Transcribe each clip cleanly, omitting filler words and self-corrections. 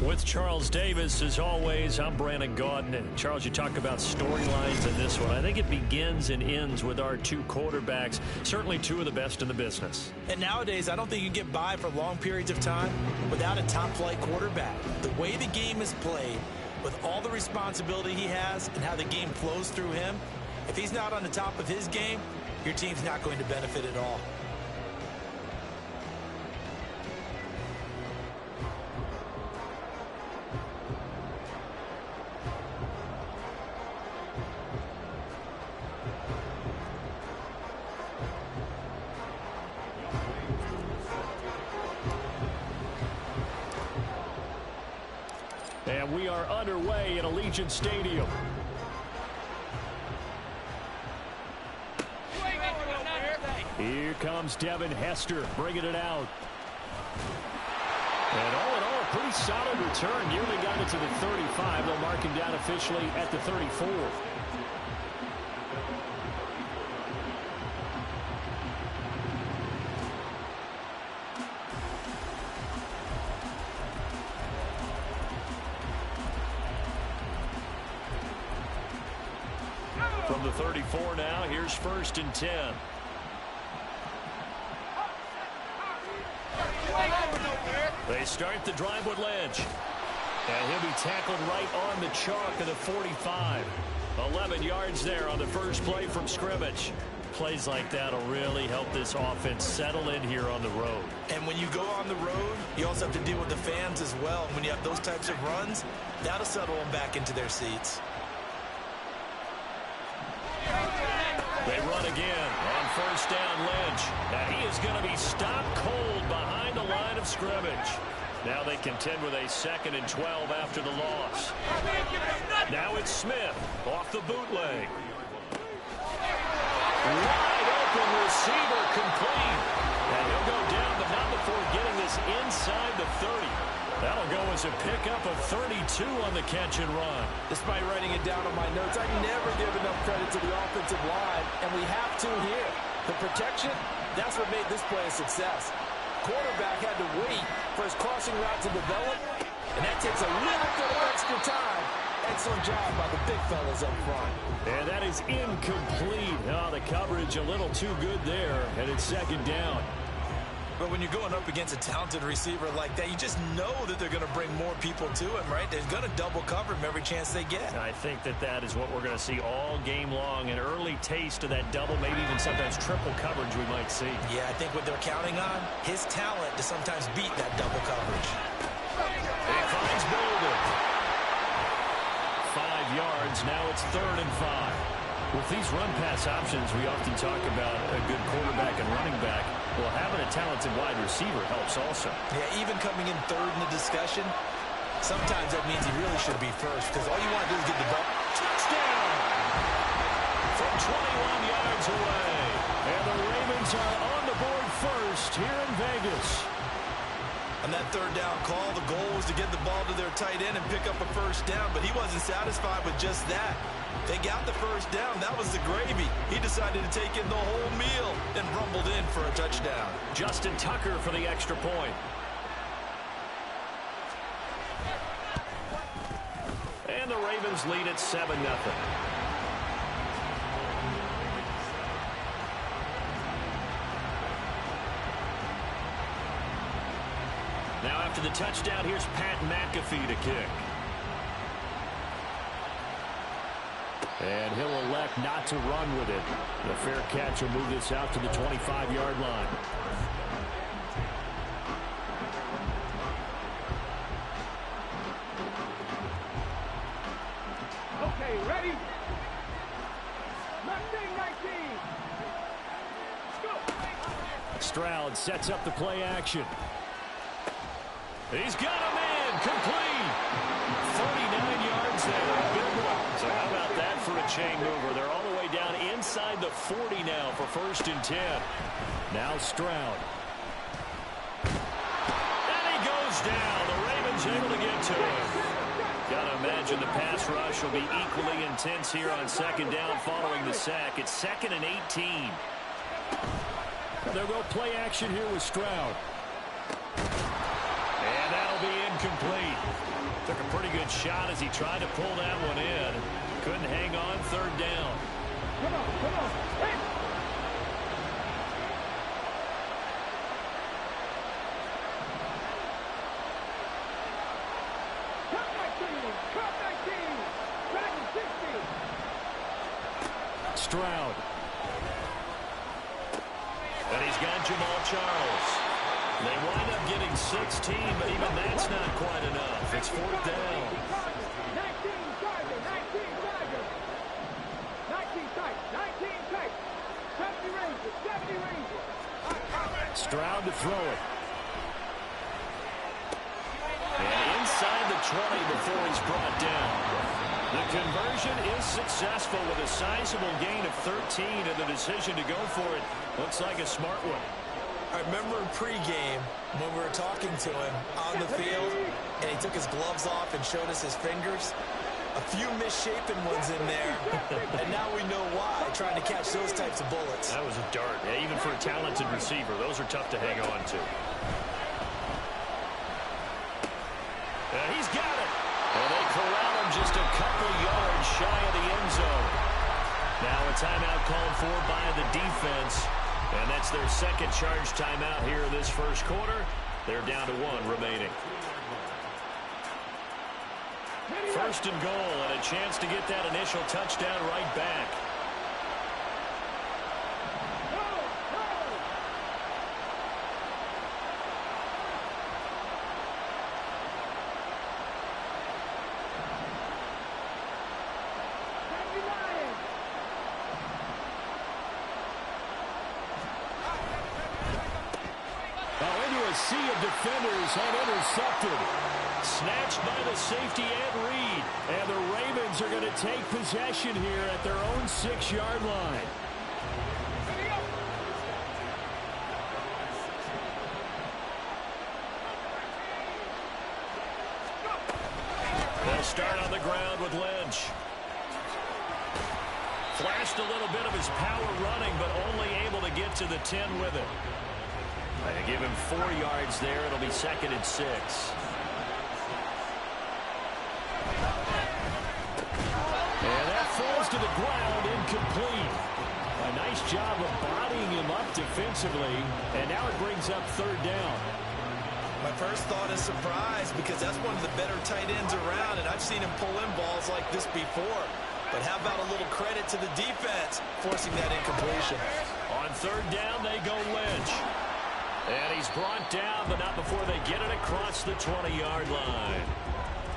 With Charles Davis, as always, I'm Brandon Gaudin. And Charles, you talk about storylines in this one. I think it begins and ends with our two quarterbacks, certainly two of the best in the business. And nowadays, I don't think you can get by for long periods of time without a top-flight quarterback. The way the game is played, with all the responsibility he has and how the game flows through him, if he's not on the top of his game, your team's not going to benefit at all. And we are underway in Allegiant Stadium. Here comes Devin Hester bringing it out. And all in all, a pretty solid return. Nearly got it to the 35. They'll mark him down officially at the 34. From the 34 now, here's 1st and 10. They start the drive with Lynch. And he'll be tackled right on the chalk of the 45. 11 yards there on the first play from scrimmage. Plays like that will really help this offense settle in here on the road. And when you go on the road, you also have to deal with the fans as well. When you have those types of runs, that'll settle them back into their seats. They run again on 1st down, Lynch. And he is going to be stopped cold behind the line of scrimmage. Now they contend with a 2nd and 12 after the loss. Now it's Smith off the bootleg. Wide open receiver complete. And he'll go down, but not before getting this inside the 30. That'll go as a pickup of 32 on the catch and run. Despite writing it down on my notes, I never give enough credit to the offensive line, and we have to here. The protection, that's what made this play a success. Quarterback had to wait for his crossing route to develop, and that takes a little bit of extra time. Excellent job by the big fellas up front. And that is incomplete. Oh, the coverage a little too good there, and it's 2nd down. But when you're going up against a talented receiver like that, you just know that they're going to bring more people to him, right? They're going to double cover him every chance they get. I think that is what we're going to see all game long. An early taste of that double, maybe even sometimes triple coverage we might see. Yeah, I think what they're counting on, his talent to sometimes beat that double coverage. He finds Bolden. 5 yards. Now it's 3rd and 5. With these run-pass options, we often talk about a good quarterback and running back. Well, having a talented wide receiver helps also. Yeah, even coming in 3rd in the discussion, sometimes that means he really should be first, because all you want to do is get the ball. Touchdown! From 21 yards away. And the Ravens are on the board first here in Vegas. On that 3rd down call, the goal was to get the ball to their tight end and pick up a 1st down, but he wasn't satisfied with just that. They got the 1st down. That was the gravy. He decided to take in the whole meal and rumbled in for a touchdown. Justin Tucker for the extra point. And the Ravens lead at 7-0. Now after the touchdown, here's Pat McAfee to kick. And he'll elect not to run with it. The fair catch will move this out to the 25-yard line. Okay, ready? 19. Stroud sets up the play action. He's got a man complete. 39 yards there. Big one. So how about that for a chain mover? They're all the way down inside the 40 now for 1st and 10. Now Stroud. And he goes down. The Ravens able to get to him. Gotta imagine the pass rush will be equally intense here on 2nd down following the sack. It's 2nd and 18. They'll go play action here with Stroud. And that'll be incomplete. good shot as he tried to pull that one in. Couldn't hang on. Third down. Come on, come on. Hey. Cut 19. Cut 19. Dragon 60. Stroud. And he's got Jamal Charles. They wind up getting 16, but even that's not quite enough. It's fourth down. 19 Tiger, 19 Tiger. 19 tight, 19 tight. 70 Rangers, 70 Rangers. Stroud to throw it. And inside the 20 before he's brought down. The conversion is successful with a sizable gain of 13, and the decision to go for it looks like a smart one. I remember in pregame when we were talking to him on the field, and he took his gloves off and showed us his fingers. A few misshapen ones in there, and now we know why, trying to catch those types of bullets. That was a dart. Yeah, even for a talented receiver, those are tough to hang on to. He's got it. And they corral him just a couple yards shy of the end zone. Now a timeout called for by the defense. And that's their second charge timeout here in this first quarter. They're down to one remaining. First and goal, and a chance to get that initial touchdown right back. Sea of defenders have intercepted. Snatched by the safety Ed Reed. And the Ravens are going to take possession here at their own 6-yard line. They'll start on the ground with Lynch. Flashed a little bit of his power running, but only able to get to the 10 with it. They give him 4 yards there. It'll be second and 6. And that falls to the ground, incomplete. A nice job of bodying him up defensively. And now it brings up third down. My first thought is surprise, because that's one of the better tight ends around, and I've seen him pull in balls like this before. But how about a little credit to the defense forcing that incompletion? On third down, they go Lynch. And he's brought down, but not before they get it across the 20-yard line.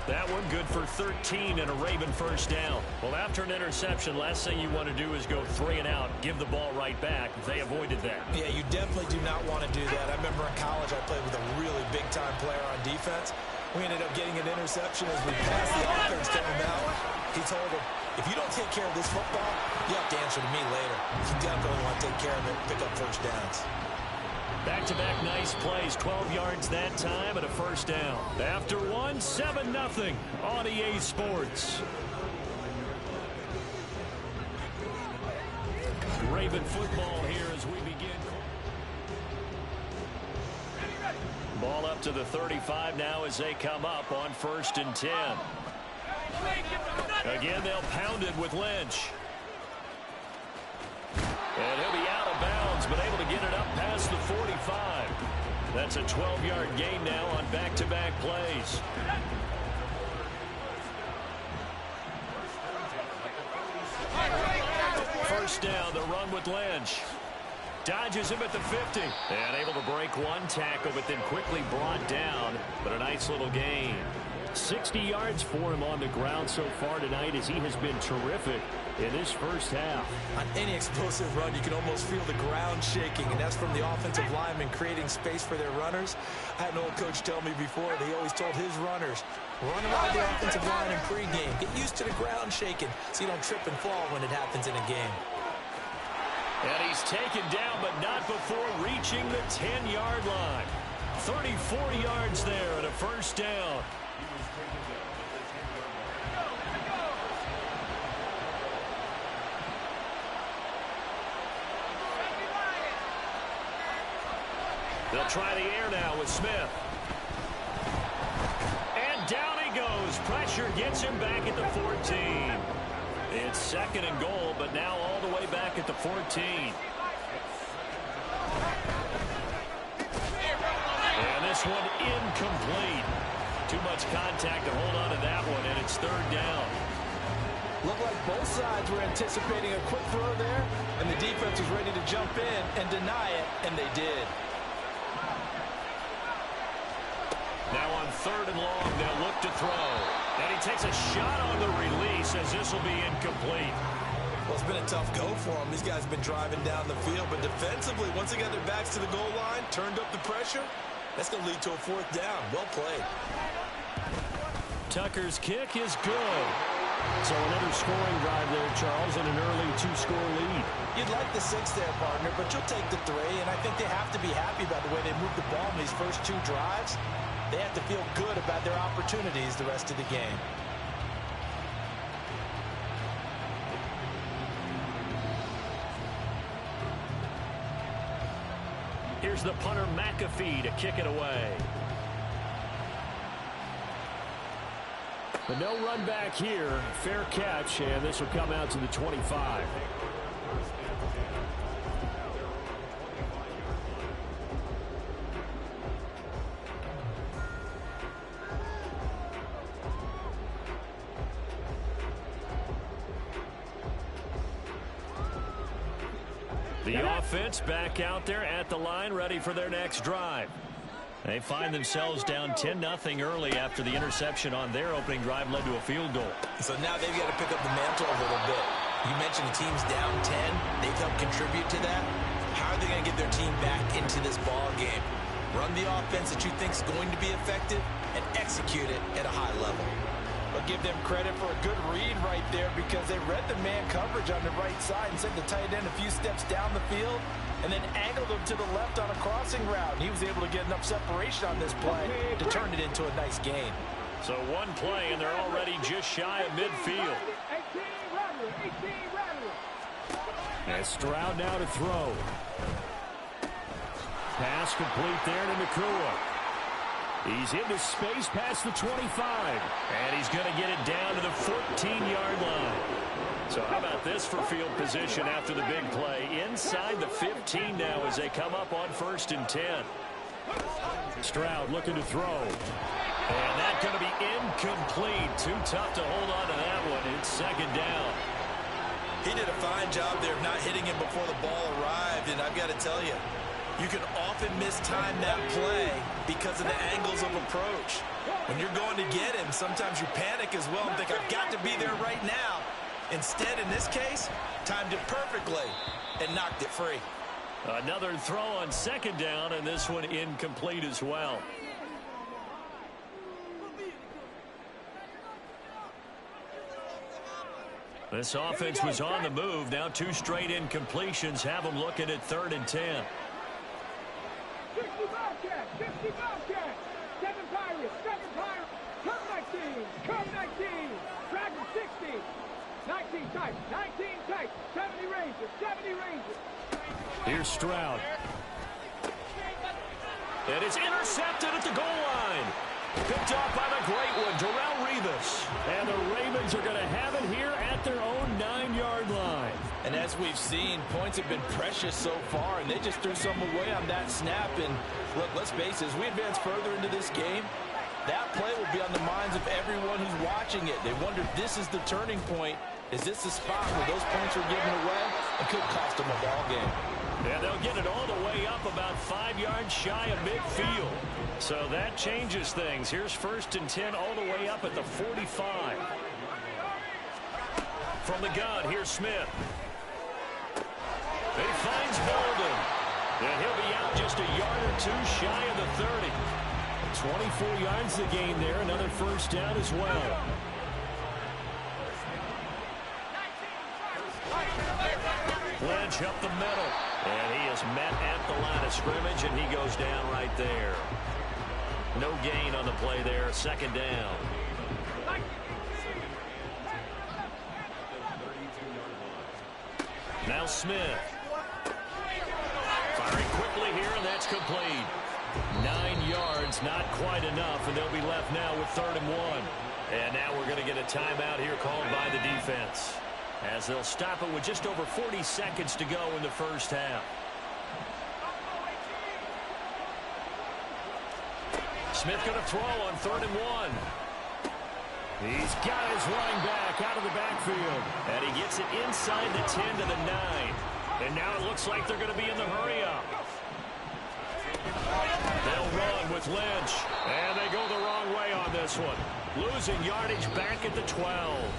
That one good for 13 and a Raven first down. Well, after an interception, last thing you want to do is go 3 and out, give the ball right back. They avoided that. Yeah, you definitely do not want to do that. I remember in college I played with a really big-time player on defense. We ended up getting an interception as we passed the offense to him out. He told him, if you don't take care of this football, you have to answer to me later. You definitely want to take care of it, pick up first downs. Back-to-back nice plays, 12 yards that time and a first down. After one, 7-0 on EA Sports. Raven football here as we begin. Ball up to the 35 now as they come up on 1st and 10. Again, they'll pound it with Lynch. And he'll be out of bounds, but able to get it up past the 45. That's a 12-yard gain now on back-to-back plays. First down, the run with Lynch. Dodges him at the 50. And able to break one tackle, but then quickly brought down. But a nice little gain. 60 yards for him on the ground so far tonight as he has been terrific in this first half. On any explosive run, you can almost feel the ground shaking, and that's from the offensive linemen creating space for their runners. I had an old coach tell me before, he always told his runners, run around the offensive line in pregame. Get used to the ground shaking so you don't trip and fall when it happens in a game. And he's taken down, but not before reaching the 10-yard line. 34 yards there and a first down. They'll try the air now with Smith. And down he goes, pressure gets him back at the 14. It's second and goal, but now all the way back at the 14. And this one incomplete. Too much contact to hold on to that one, and it's third down. Looked like both sides were anticipating a quick throw there, and the defense was ready to jump in and deny it, and they did. Now on third and long, they'll look to throw. And he takes a shot on the release as this will be incomplete. Well, it's been a tough go for him. These guys have been driving down the field, but defensively, once they got their backs to the goal line, turned up the pressure, that's going to lead to a fourth down. Well played. Tucker's kick is good. So another scoring drive there, Charles, and an early two-score lead. You'd like the 6 there, partner, but you'll take the 3, and I think they have to be happy about the way they moved the ball in these first 2 drives. They have to feel good about their opportunities the rest of the game. Here's the punter McAfee to kick it away. But no run back here. Fair catch, and this will come out to the 25. The offense back out there at the line, ready for their next drive. They find themselves down 10-0 early after the interception on their opening drive led to a field goal. So now they've got to pick up the mantle a little bit. You mentioned the team's down 10. They've helped contribute to that. How are they going to get their team back into this ball game? Run the offense that you think is going to be effective and execute it at a high level. I'll give them credit for a good read right there because they read the man coverage on the right side and sent the tight end a few steps down the field and then angled him to the left on a crossing route. And he was able to get enough separation on this play to turn it into a nice gain. So one play, and they're already just shy of midfield. And Stroud now to throw. Pass complete there to Nakua. He's into space past the 25. And he's going to get it down to the 14-yard line. So how about this for field position after the big play? Inside the 15 now as they come up on 1st and 10. Stroud looking to throw. And that's going to be incomplete. Too tough to hold on to that one. It's second down. He did a fine job there of not hitting him before the ball arrived. And I've got to tell you, you can often mistime that play because of the angles of approach. When you're going to get him, sometimes you panic as well and think, I've got to be there right now. Instead, in this case, timed it perfectly and knocked it free. Another throw on second down, and this one incomplete as well. This offense was on the move. Now 2 straight incompletions have them looking at 3rd and 10. 60 Bobcats, 60 Bobcats, 7 Pirates, 7 Pirates, come 19, Dragon 60, 19 type, 19 type, 70 Rangers, 70 Rangers. Here's Stroud. And it's intercepted at the goal line. Picked off by the great one, Darrelle Revis. And the Ravens are going to have it here at their own 9-yard line. And as we've seen, points have been precious so far, and they just threw some away on that snap. And look, let's face it, as we advance further into this game, that play will be on the minds of everyone who's watching it. They wonder if this is the turning point. Is this the spot where those points are given away and could cost them a ball game? Yeah, they'll get it all the way up about 5 yards shy of midfield. So that changes things. Here's 1st and 10 all the way up at the 45. From the gun, here's Smith. He finds Bolden. And he'll be out just a yard or 2 shy of the 30. 24 yards to gain there. Another first down as well. Lynch up the middle. And he is met at the line of scrimmage, and he goes down right there. No gain on the play there. Second down. Now Smith. Firing quickly here, and that's complete. 9 yards, not quite enough, and they'll be left now with 3rd and 1. And now we're going to get a timeout here called by the defense, as they'll stop it with just over 40 seconds to go in the first half. Smith going to throw on 3rd and 1. He's got his running back out of the backfield. And he gets it inside the 10 to the 9. And now it looks like they're going to be in the hurry-up. They'll run with Lynch. And they go the wrong way on this one. Losing yardage back at the 12.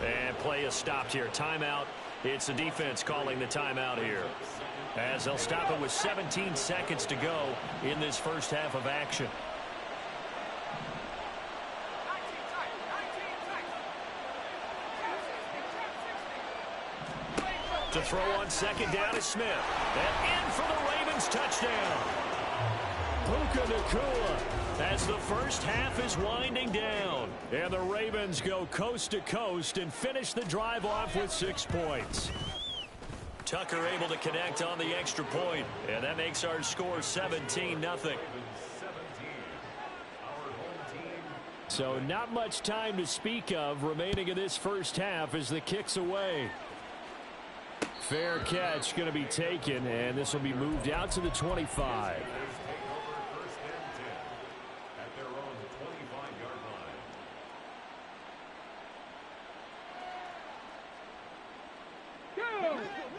And play is stopped here. Timeout. It's the defense calling the timeout here, as they'll stop it with 17 seconds to go in this first half of action. To throw on 2nd down is Smith. And in for the Ravens touchdown. Puka Nacua, as the first half is winding down. And the Ravens go coast to coast and finish the drive off with 6 points. Tucker able to connect on the extra point, and that makes our score 17-0. So not much time to speak of remaining in this first half as the kick's away. Fair catch going to be taken, and this will be moved out to the 25.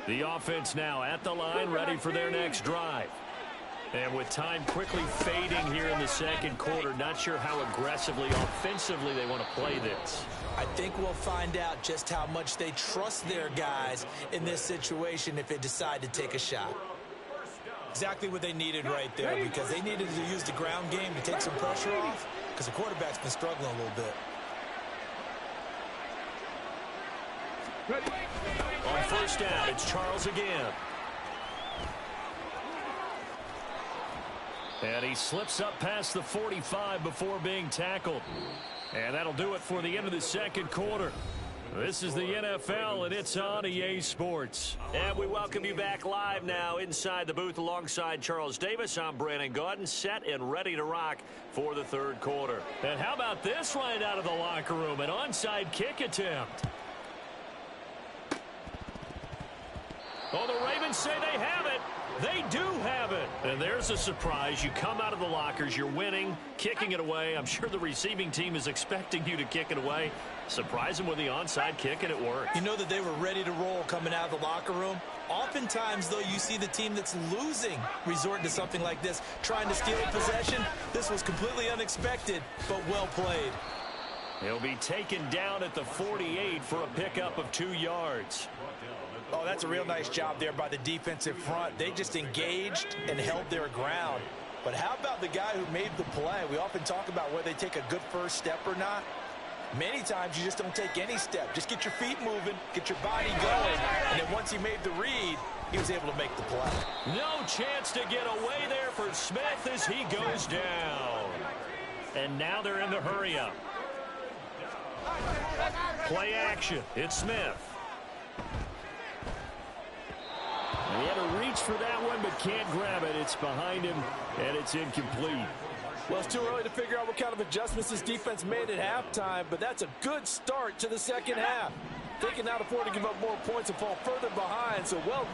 The offense now at the line, ready for their next drive. And with time quickly fading here in the second quarter, not sure how aggressively, offensively they want to play this. I think we'll find out just how much they trust their guys in this situation if they decide to take a shot. Exactly what they needed right there, because they needed to use the ground game to take some pressure off, because the quarterback's been struggling a little bit. On 1st down, it's Charles again. And he slips up past the 45 before being tackled. And that'll do it for the end of the second quarter. This is the NFL, and it's on EA Sports. And we welcome you back live now inside the booth alongside Charles Davis. I'm Brandon Gaudin, set and ready to rock for the third quarter. And how about this right out of the locker room? An onside kick attempt. Oh, the Ravens say they have it. They do have it. And there's a surprise. You come out of the lockers, you're winning, kicking it away. I'm sure the receiving team is expecting you to kick it away. Surprise them with the onside kick, and it worked. You know that they were ready to roll coming out of the locker room. Oftentimes, though, you see the team that's losing resort to something like this, trying to steal a possession. This was completely unexpected, but well played. He'll be taken down at the 48 for a pickup of 2 yards. Oh, that's a real nice job there by the defensive front. They just engaged and held their ground. But how about the guy who made the play? We often talk about whether they take a good first step or not. Many times you just don't take any step. Just get your feet moving, get your body going, and then once he made the read, he was able to make the play. No chance to get away there for Smith as he goes down. And now they're in the hurry-up. Play action. It's Smith. He had to reach for that one, but can't grab it. It's behind him, and it's incomplete. Well, it's too early to figure out what kind of adjustments this defense made at halftime, but that's a good start to the second half. They can now afford to give up more points and fall further behind, so well done.